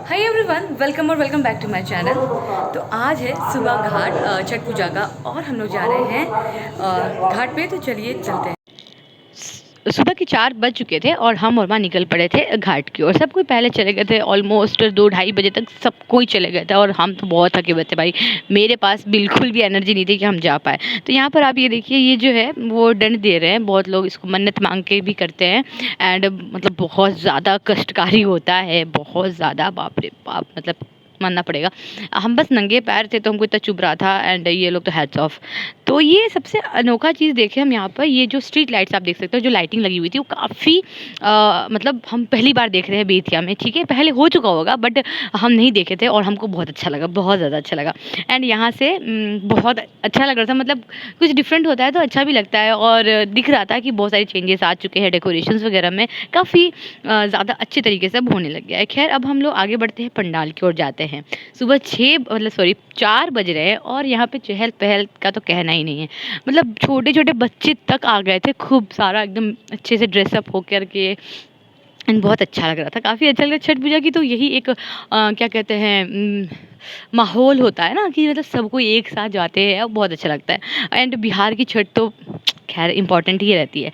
हाय everyone, welcome और welcome back to my channel. तो आज है सुबह घाट छठ पूजा का और हम लोग जा रहे हैं घाट पे। तो चलिए चलते हैं। सुबह के 4 बज चुके थे और हम और माँ निकल पड़े थे घाट की ओर। सब कोई पहले चले गए थे, ऑलमोस्ट 2-2:30 बजे तक सब कोई चले गए थे और हम तो बहुत थके हुए थे भाई। मेरे पास बिल्कुल भी एनर्जी नहीं थी कि हम जा पाए। तो यहाँ पर आप ये देखिए, ये जो है वो दंड दे रहे हैं। बहुत लोग इसको मन्नत मांग के भी करते हैं एंड मतलब बहुत ज़्यादा कष्टकारी होता है, बहुत ज़्यादा, बाप रे बाप, मतलब मानना पड़ेगा। हम बस नंगे पैर थे तो हमको इतना चुभ रहा था एंड ये लोग तो हैट्स ऑफ। तो ये सबसे अनोखा चीज़ देखे हम यहाँ पर, ये जो स्ट्रीट लाइट्स आप देख सकते हो, जो लाइटिंग लगी हुई थी वो काफ़ी मतलब हम पहली बार देख रहे हैं बेतिया में। ठीक है, पहले हो चुका होगा बट हम नहीं देखे थे और हमको बहुत अच्छा लगा, बहुत ज़्यादा अच्छा लगा। एंड यहाँ से बहुत अच्छा लग रहा था, मतलब कुछ डिफरेंट होता है तो अच्छा भी लगता है। और दिख रहा था कि बहुत सारी चेंजेस आ चुके हैं डेकोरेशंस वगैरह में, काफ़ी ज़्यादा अच्छे तरीके से अब होने लग गया है। खैर, अब हम लोग आगे बढ़ते हैं, पंडाल की ओर जाते हैं। सुबह 6 मतलब सॉरी 4 बज रहे हैं और यहाँ पे चहल पहल का तो कहना ही नहीं है। मतलब छोटे छोटे बच्चे तक आ गए थे, खूब सारा एकदम अच्छे से ड्रेसअप होकर के एंड बहुत अच्छा लग रहा था, काफ़ी अच्छा लग रहा था। छठ पूजा की तो यही एक क्या कहते हैं माहौल होता है ना, कि मतलब सब कोई एक साथ जाते हैं और बहुत अच्छा लगता है। एंड बिहार की छठ तो खैर इम्पॉर्टेंट ही रहती है।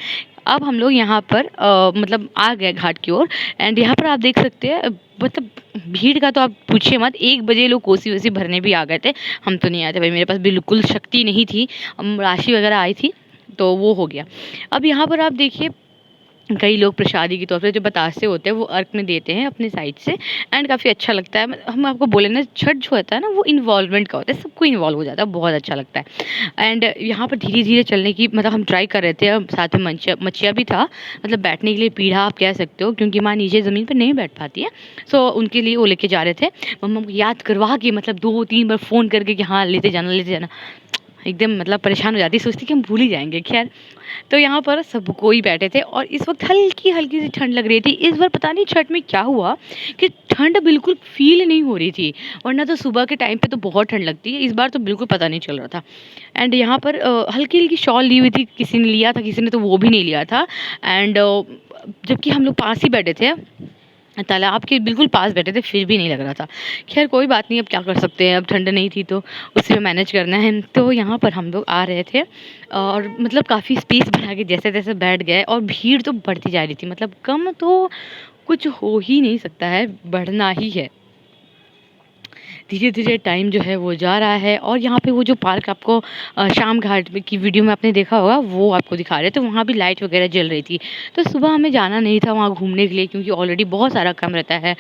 अब हम लोग यहाँ पर मतलब आ गए घाट की ओर एंड यहाँ पर आप देख सकते हैं, मतलब भीड़ का तो आप पूछिए मत। 1 बजे लोग कोसी वोसी भरने भी आ गए थे। हम तो नहीं आए थे भाई, मेरे पास बिल्कुल शक्ति नहीं थी। राशि वगैरह आई थी तो वो हो गया। अब यहाँ पर आप देखिए, कई लोग प्रसादी के तौर पे जो बतासे होते हैं वो अर्घ में देते हैं अपने साइड से एंड काफ़ी अच्छा लगता है। हम आपको बोले ना, छठ जो होता है ना वो इन्वॉल्वमेंट का होता है, सबको इन्वॉल्व हो जाता है, बहुत अच्छा लगता है। एंड यहाँ पर धीरे धीरे चलने की मतलब हम ट्राई कर रहे थे और साथ में मच्छिया भी था, मतलब बैठने के लिए पीढ़ा आप कह सकते हो, क्योंकि माँ नीचे ज़मीन पर नहीं बैठ पाती है। सो उनके लिए वो लेके जा रहे थे। मम्मा को याद करवा के, मतलब 2-3 बार फ़ोन करके कि हाँ लेते जाना, एकदम मतलब परेशान हो जाती, सोचती कि हम भूल ही जाएंगे। खैर, तो यहाँ पर सब कोई बैठे थे और इस वक्त हल्की हल्की सी ठंड लग रही थी। इस बार पता नहीं छठ में क्या हुआ कि ठंड बिल्कुल फील नहीं हो रही थी, वरना तो सुबह के टाइम पे तो बहुत ठंड लगती है, इस बार तो बिल्कुल पता नहीं चल रहा था। एंड यहाँ पर हल्की हल्की शॉल ली हुई थी, किसी ने लिया था, किसी ने तो वो भी नहीं लिया था। एंड जबकि हम लोग पास ही बैठे थे, तालाब के बिल्कुल पास बैठे थे, फिर भी नहीं लग रहा था। खैर कोई बात नहीं, अब क्या कर सकते हैं, अब ठंड नहीं थी तो उसी में मैनेज करना है। तो यहाँ पर हम लोग आ रहे थे और मतलब काफ़ी स्पेस बना के जैसे तैसे बैठ गए और भीड़ तो बढ़ती जा रही थी, मतलब कम तो कुछ हो ही नहीं सकता है, बढ़ना ही है। धीरे धीरे टाइम जो है वो जा रहा है और यहाँ पे वो जो पार्क आपको शाम घाट की वीडियो में आपने देखा होगा वो आपको दिखा रहे थे, वहाँ भी लाइट वगैरह जल रही थी। तो सुबह हमें जाना नहीं था वहाँ घूमने के लिए, क्योंकि ऑलरेडी बहुत सारा काम रहता है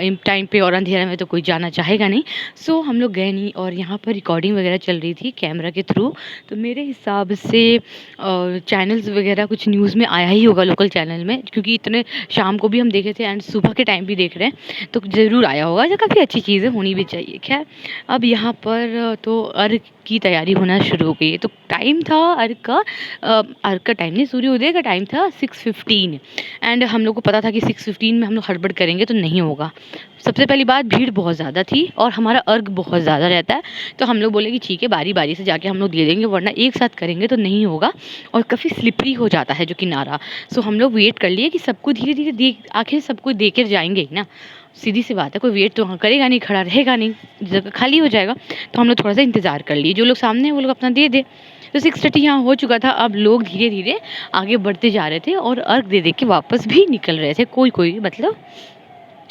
इन टाइम पे और अंधेरा में तो कोई जाना चाहेगा नहीं। सो हम लोग गए नहीं और यहाँ पर रिकॉर्डिंग वगैरह चल रही थी कैमरा के थ्रू। तो मेरे हिसाब से चैनल्स वगैरह कुछ न्यूज़ में आया ही होगा, लोकल चैनल में, क्योंकि इतने शाम को भी हम देखे थे एंड सुबह के टाइम भी देख रहे हैं तो ज़रूर आया होगा, जो काफ़ी अच्छी चीज़ है, होनी भी चाहिए। खैर, अब यहाँ पर तो अर्घ की तैयारी होना शुरू हो गई है। तो टाइम था अर्घ का टाइम नहीं, सूर्योदय का टाइम था 6:15 एंड हम लोग को पता था कि 6:15 में हम लोग हड़बड़ करेंगे तो नहीं होगा। सबसे पहली बात, भीड़ बहुत ज़्यादा थी और हमारा अर्घ बहुत ज़्यादा रहता है, तो हम लोग बोले कि ठीक है बारी बारी से जाके हम लोग दे देंगे, वरना एक साथ करेंगे तो नहीं होगा और काफ़ी स्लिपरी हो जाता है जो किनारा। सो हम लोग वेट कर लिए कि सबको धीरे धीरे दे, आखिर सबको दे कर जाएंगे ही ना, सीधी सी बात है, कोई वेट तो वहाँ करेगा नहीं, खड़ा रहेगा नहीं, जगह खाली हो जाएगा। तो हम लोग थोड़ा सा इंतज़ार कर लिए, जो लोग सामने हैं वो लोग अपना दे दे। तो 6:30 यहाँ हो चुका था, अब लोग धीरे धीरे आगे बढ़ते जा रहे थे और अर्घ दे दे के वापस भी निकल रहे थे, कोई कोई मतलब।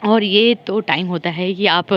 और ये तो टाइम होता है कि आप,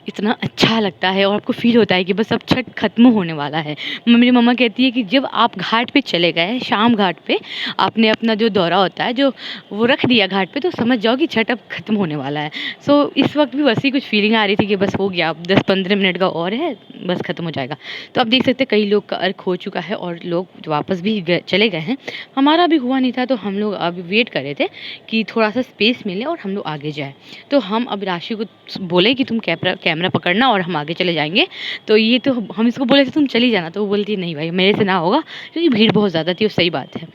इतना अच्छा लगता है और आपको फ़ील होता है कि बस अब छठ ख़त्म होने वाला है। मेरी मम्मा कहती है कि जब आप घाट पे चले गए, शाम घाट पे आपने अपना जो दौरा होता है जो वो रख दिया घाट पे, तो समझ जाओ कि छठ अब ख़त्म होने वाला है। सो इस वक्त भी वैसी कुछ फीलिंग आ रही थी कि बस हो गया, अब 10-15 मिनट का और है, बस ख़त्म हो जाएगा। तो आप देख सकते हैं कई लोग का अर्घ हो चुका है और लोग वापस भी चले गए हैं। हमारा भी हुआ नहीं था, तो हम लोग अभी वेट कर रहे थे कि थोड़ा सा स्पेस मिले और हम लोग आगे जाए। तो हम अब राशि को बोले कि तुम कैमरा पकड़ना और हम आगे चले जाएंगे। तो ये तो हम इसको बोले थे तुम चली जाना, तो वो बोलती नहीं भाई मेरे से ना होगा, क्योंकि भीड़ बहुत ज़्यादा थी और सही बात है,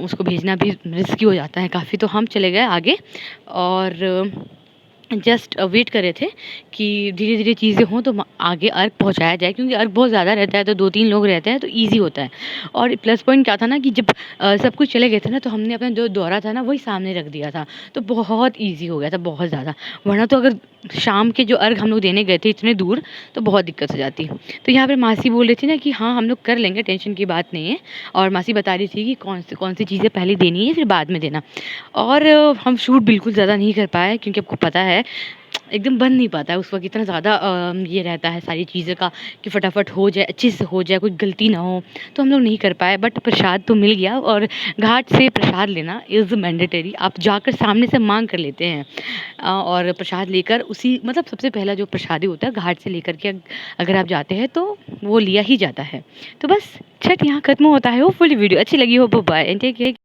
उसको भेजना भी रिस्की हो जाता है काफ़ी। तो हम चले गए आगे और जस्ट वेट कर रहे थे कि धीरे धीरे चीज़ें हों तो आगे अर्घ पहुंचाया जाए, क्योंकि अर्घ बहुत ज़्यादा रहता है तो 2-3 लोग रहते हैं तो इजी होता है। और प्लस पॉइंट क्या था ना कि जब सब कुछ चले गए थे ना, तो हमने अपना जो दौरा था ना वही सामने रख दिया था, तो बहुत इजी हो गया था, बहुत ज़्यादा। वरना तो अगर शाम के जो अर्घ हम लोग देने गए थे इतने दूर, तो बहुत दिक्कत हो जाती। तो यहाँ पे मासी बोल रही थी ना कि हाँ हम लोग कर लेंगे, टेंशन की बात नहीं है। और मासी बता रही थी कि कौन सी चीज़ें पहले देनी है फिर बाद में देना। और हम शूट बिल्कुल ज़्यादा नहीं कर पाए क्योंकि आपको पता है एकदम बन नहीं पाता है उस वक़्त, इतना ज़्यादा ये रहता है सारी चीज़ें का कि फटाफट हो जाए, अच्छे से हो जाए, कोई गलती ना हो। तो हम लोग नहीं कर पाए, बट प्रसाद तो मिल गया। और घाट से प्रसाद लेना इज़ मैंडेटरी, आप जाकर सामने से माँग कर लेते हैं। और प्रसाद लेकर उसी मतलब सबसे पहला जो प्रसादी होता है घाट से लेकर के अगर आप जाते हैं तो वो लिया ही जाता है। तो बस छठ यहाँ खत्म होता है। होपफुली वीडियो अच्छी लगी हो, बाय एंड टेक केयर।